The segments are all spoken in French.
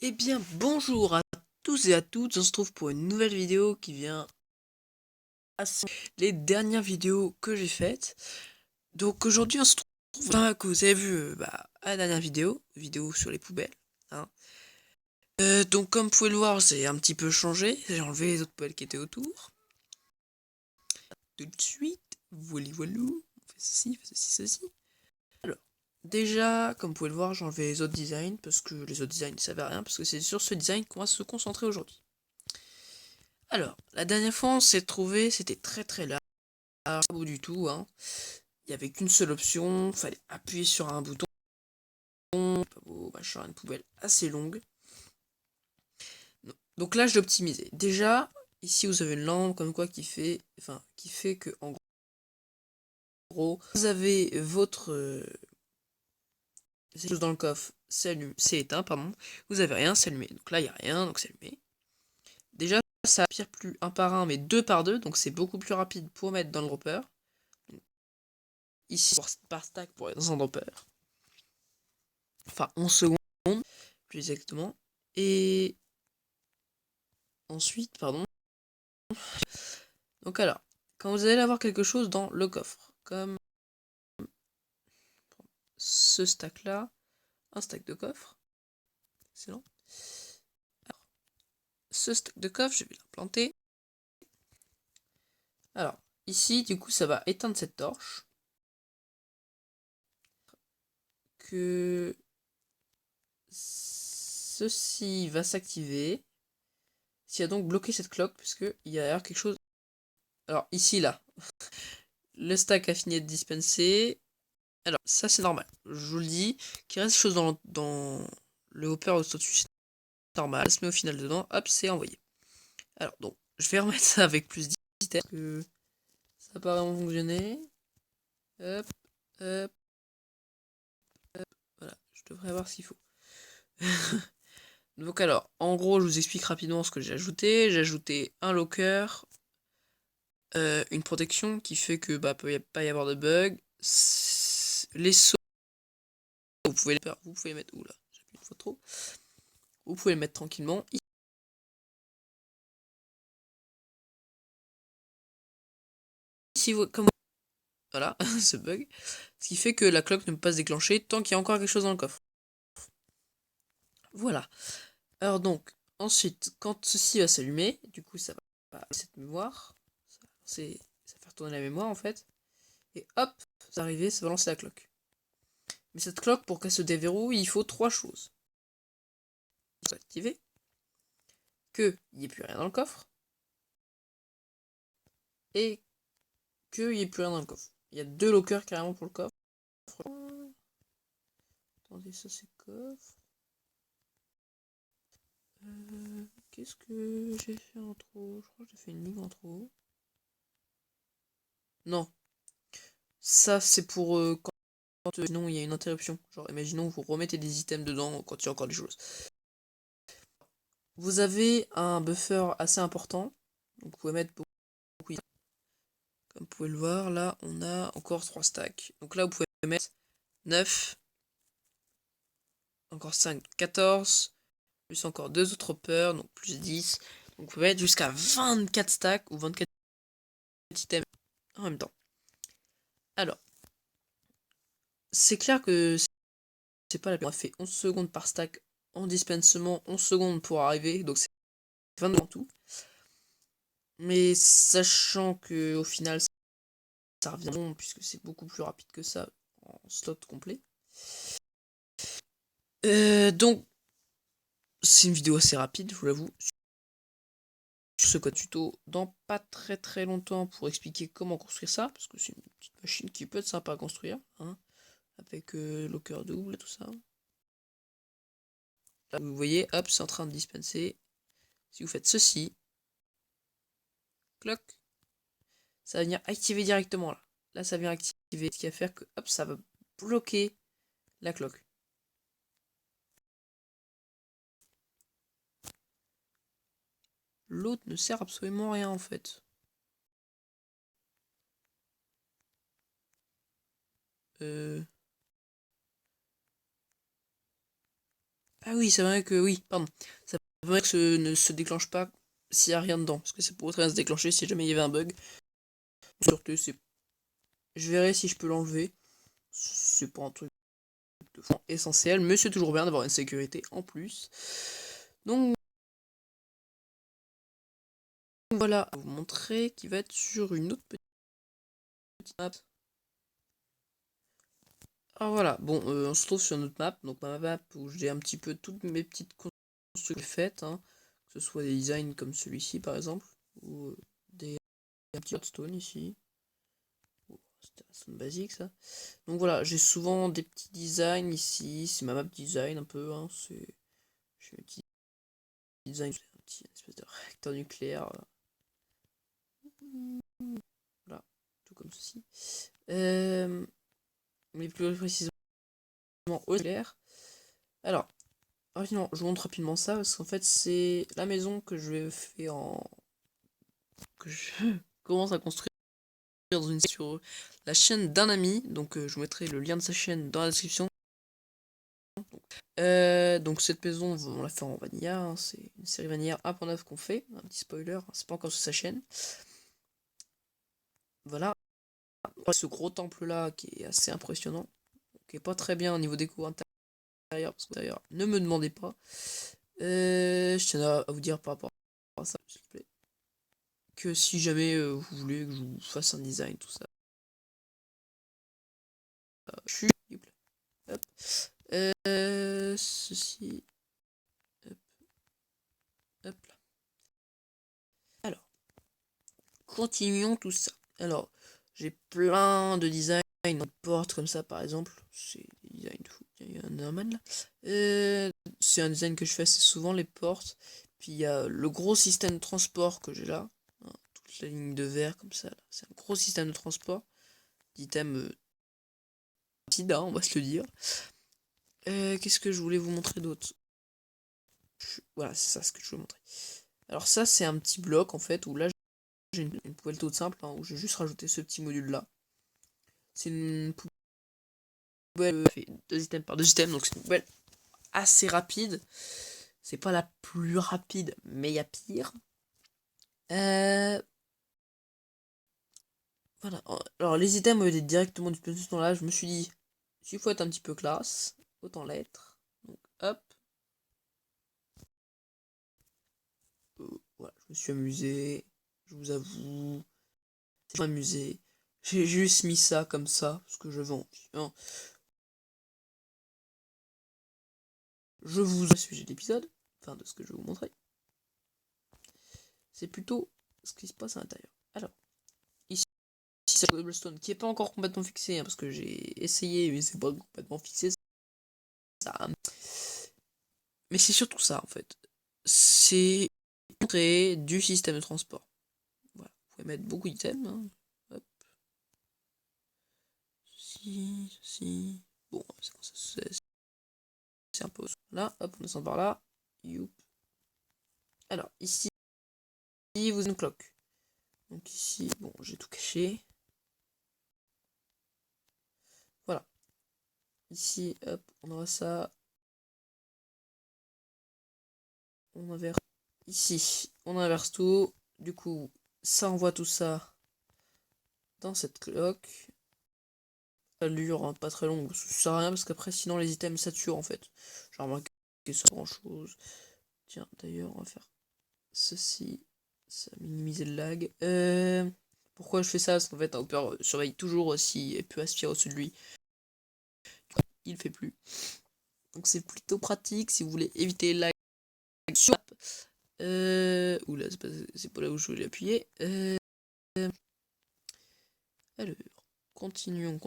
Eh bien, bonjour à tous et à toutes, on se trouve pour une nouvelle vidéo qui vient assez les dernières vidéos que j'ai faites. Donc aujourd'hui, on se trouve que vous avez vu la dernière vidéo sur les poubelles. Hein. Donc comme vous pouvez le voir, j'ai un petit peu changé, j'ai enlevé les autres poubelles qui étaient autour. Tout de suite, voilà, on fait ceci, ceci. Alors, déjà, comme vous pouvez le voir, j'ai enlevé les autres designs, parce que les autres designs ne servaient à rien, parce que c'est sur ce design qu'on va se concentrer aujourd'hui. Alors, la dernière fois, on s'est trouvé, c'était très large, pas beau du tout, hein. Il n'y avait qu'une seule option, fallait appuyer sur un bouton, pas beau, machin, une poubelle assez longue. Donc là, je l'ai optimisé. Déjà, ici, vous avez une lampe comme quoi qui fait que, en gros, vous avez votre chose dans le coffre, c'est éteint, pardon. Vous avez rien, c'est allumé. Donc là, il n'y a rien, donc c'est allumé. Déjà, ça pire plus un par un, mais deux par deux, donc c'est beaucoup plus rapide pour mettre dans le dropper. Ici, par stack pour être dans un dropper. Enfin, 11 secondes, plus exactement. Et ensuite, pardon. Donc alors, quand vous allez avoir quelque chose dans le coffre, comme ce stack-là, un stack de coffre, excellent. Alors, ce stack de coffre, je vais l'implanter. Alors, ici, du coup, ça va éteindre cette torche. Que ceci va s'activer. S'il y a donc bloqué cette cloque, puisque il y a quelque chose. Alors, ici, là, le stack a fini de dispenser. Alors, ça c'est normal. Je vous le dis, qu'il reste des choses dans le hopper au-dessus, c'est normal. Ça se met au final dedans, hop, c'est envoyé. Alors, donc, je vais remettre ça avec plus d'items, que ça n'a pas vraiment fonctionné. Hop, hop, voilà, je devrais avoir ce qu'il faut. Donc alors, en gros, je vous explique rapidement ce que j'ai ajouté. J'ai ajouté un locker, une protection qui fait que peut pas y avoir de bug. Les sauts, vous pouvez les mettre où là? J'appuie une fois trop. Vous pouvez les mettre tranquillement. Ici, comme voilà, ce bug. Ce qui fait que la cloque ne peut pas se déclencher tant qu'il y a encore quelque chose dans le coffre. Voilà. Alors donc, ensuite, quand ceci va s'allumer, du coup ça va cette mémoire. Ça va faire tourner la mémoire en fait. Et hop, ça va arriver, ça va lancer la cloque. Mais cette cloque, pour qu'elle se déverrouille, il faut trois choses. Il faut activer, qu'il n'y ait plus rien dans le coffre, et qu'il n'y ait plus rien dans le coffre. Il y a deux lockers carrément pour le coffre. Attendez, ça c'est coffre. Qu'est-ce que j'ai fait en trop? Je crois que j'ai fait une ligne en trop. Non. Ça, c'est pour quand sinon il y a une interruption. Genre, imaginons que vous remettez des items dedans quand il y a encore des choses. Vous avez un buffer assez important. Donc, vous pouvez mettre beaucoup. Comme vous pouvez le voir, là, on a encore 3 stacks. Donc là, vous pouvez mettre 9, encore 5, 14, plus encore 2 autres hoppers, donc plus 10. Donc vous pouvez mettre jusqu'à 24 stacks ou 24 items en même temps. Alors, c'est clair que c'est pas la peine. On a fait 11 secondes par stack en dispensement, 11 secondes pour arriver, donc c'est 20 en tout. Mais sachant que au final ça revient bon, puisque c'est beaucoup plus rapide que ça en slot complet. Donc c'est une vidéo assez rapide, je vous l'avoue. Sur ce code tuto dans pas très longtemps pour expliquer comment construire ça, parce que c'est une petite machine qui peut être sympa à construire, hein, avec locker double et tout ça. Là, vous voyez, hop, c'est en train de dispenser. Si vous faites ceci, cloc, ça va venir activer directement là. Là, ça vient activer, ce qui va faire que, hop, ça va bloquer la cloque. L'autre ne sert absolument à rien en fait. Ah oui, c'est vrai que oui, pardon. C'est vrai que ce ne se déclenche pas s'il n'y a rien dedans, parce que ça pourrait très bien se déclencher si jamais il y avait un bug. Surtout, c'est. Je verrai si je peux l'enlever. C'est pas un truc de fond essentiel, mais c'est toujours bien d'avoir une sécurité en plus. Donc voilà, je vais vous montrer qui va être sur une autre petite map. Alors voilà, bon, on se trouve sur notre map, donc ma map où j'ai un petit peu toutes mes petites constructions faites, hein, que ce soit des designs comme celui-ci par exemple, ou des petits redstone ici. C'était la zone basique ça. Donc voilà, j'ai souvent des petits designs ici, c'est ma map design un peu, hein, j'ai mes petits designs, un petit espèce de réacteur nucléaire. Voilà, tout comme ceci. Mais plus précisément au nucléaire. Alors, rapidement, je vous montre rapidement ça, parce qu'en fait c'est la maison que je fais en... que je commence à construire dans une sur la chaîne d'un ami, donc je vous mettrai le lien de sa chaîne dans la description. Donc cette maison, on l'a fait en Vanilla, hein, c'est une série Vanilla 1.9 qu'on fait, un petit spoiler, hein, c'est pas encore sur sa chaîne. Voilà, ce gros temple là qui est assez impressionnant, qui est pas très bien au niveau déco intérieur, parce que d'ailleurs, ne me demandez pas. Je tiens à vous dire par rapport à ça, s'il vous plaît, que si jamais vous voulez que je vous fasse un design, tout ça, je suis... Hop. Ceci... Hop, hop là. Alors, continuons tout ça. Alors, j'ai plein de designs, de portes comme ça par exemple. C'est des designs de fou. Il y a un Norman là. C'est un design que je fais assez souvent, les portes. Puis il y a le gros système de transport que j'ai là. Hein, toute la ligne de verre comme ça. C'est un gros système de transport. D'item rapide, hein, on va se le dire. Qu'est-ce que je voulais vous montrer d'autre? Voilà, c'est ça ce que je voulais montrer. Alors ça, c'est un petit bloc en fait, où là, j'ai une poubelle toute simple, hein, où j'ai juste rajouté ce petit module là. C'est une poubelle fait 2 items par 2 items, donc c'est une poubelle assez rapide. C'est pas la plus rapide, mais il y a pire. Voilà. Alors les items étaient directement disponibles là. Je me suis dit, s'il faut être un petit peu classe, autant l'être. Donc hop. Voilà, je me suis amusé. Je vous avoue. J'ai amusé. J'ai juste mis ça comme ça, parce que j'avais envie. Hein. Je vous au sujet de l'épisode, enfin de ce que je vais vous montrer. C'est plutôt ce qui se passe à l'intérieur. Alors, ici, c'est le cobblestone qui n'est pas encore complètement fixé, hein, parce que j'ai essayé, mais c'est pas complètement fixé. Ça. Mais c'est surtout ça, en fait. C'est créer du système de transport. Voilà. Vous pouvez mettre beaucoup d'items. Hein. Hop. Ceci. Bon, c'est un peu. Là, hop, on descend par là. Youp. Alors, ici, vous avez une cloque. Donc ici, bon, j'ai tout caché. Voilà. Ici, hop, on aura ça. On inverse. Ici, on inverse tout. Du coup, ça envoie tout ça dans cette cloque. Allure hein, pas très longue, ça sert à rien parce qu'après, sinon, les items saturent en fait. J'ai remarqué ça grand chose. Tiens, d'ailleurs, on va faire ceci. Ça va minimiser le lag. Pourquoi je fais ça? Parce qu'en fait, un Hopper surveille toujours si elle peut aspirer au-dessus de lui. Il le fait plus. Donc c'est plutôt pratique si vous voulez éviter le lag. Oula, c'est pas là où je voulais appuyer. Alors, continuons.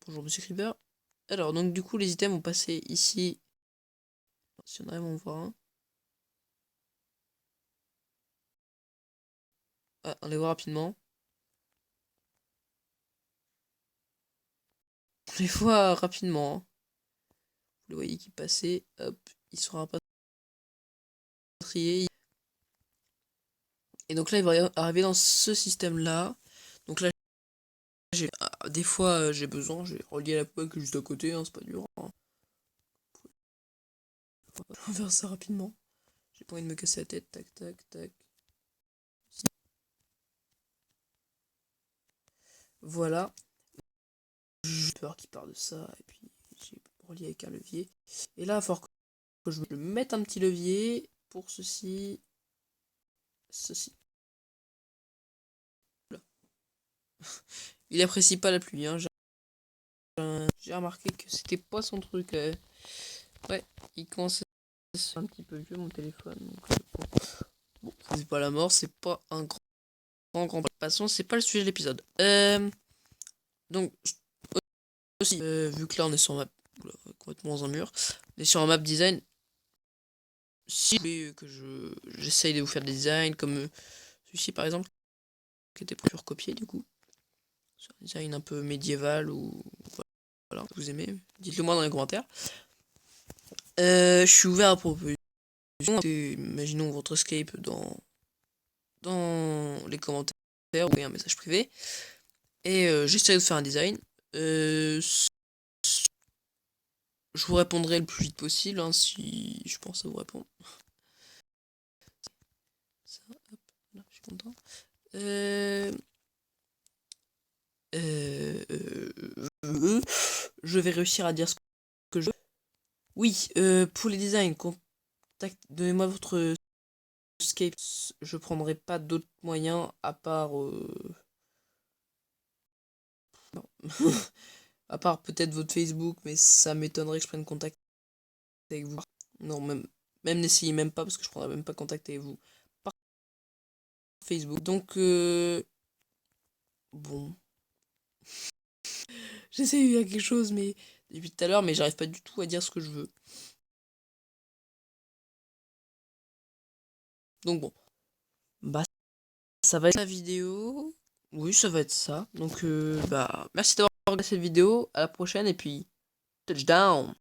Bonjour Monsieur Creeper. Alors, donc du coup, les items vont passer ici. Si on arrive à en voir un. Ah, on les voit rapidement. On les voit rapidement. Hein. Vous le voyez qui passait. Hop, il sera rapatrié. Et donc là, il va arriver dans ce système-là. Donc là, des fois, j'ai besoin, j'ai relié à la poubelle qui est juste à côté, hein, c'est pas dur. Hein. On va faire ça rapidement. J'ai pas envie de me casser la tête. Tac, tac, tac. Voilà. J'ai peur qu'il parle de ça. Et puis, j'ai relié avec un levier. Et là, il va falloir que je me mette un petit levier pour ceci. Ceci. Là. Il apprécie pas la pluie. Hein. J'ai remarqué que c'était pas son truc. Ouais, il commence à être un petit peu vieux mon téléphone. Donc, bon, c'est pas la mort, c'est pas un grand. Passons, c'est pas le sujet de l'épisode. Donc, aussi, vu que là on est sur map, complètement dans un mur, on est sur un map design. Si que j'essaye de vous faire des designs comme celui-ci par exemple, qui était plus recopié du coup. Sur un design un peu médiéval ou voilà, vous aimez, dites-le moi dans les commentaires. Je suis ouvert à propositions. Imaginons votre escape dans les commentaires ou un message privé. Et j'essaie de faire un design. Je vous répondrai le plus vite possible hein, si je pense à vous répondre. Ça, hop, là, je suis content. Je vais réussir à dire ce que je veux. Oui, pour les designs, donnez-moi votre escape. Je prendrai pas d'autres moyens à part non. À part peut-être votre Facebook, mais ça m'étonnerait que je prenne contact avec vous. Non, même n'essayez même pas parce que je prendrai même pas contact avec vous par Facebook. Donc bon, j'essaie de dire quelque chose mais depuis tout à l'heure, mais j'arrive pas du tout à dire ce que je veux. Donc bon, bah ça va être la vidéo. Oui, ça va être ça. Donc bah merci d'avoir regardé cette vidéo. À la prochaine et puis touchdown.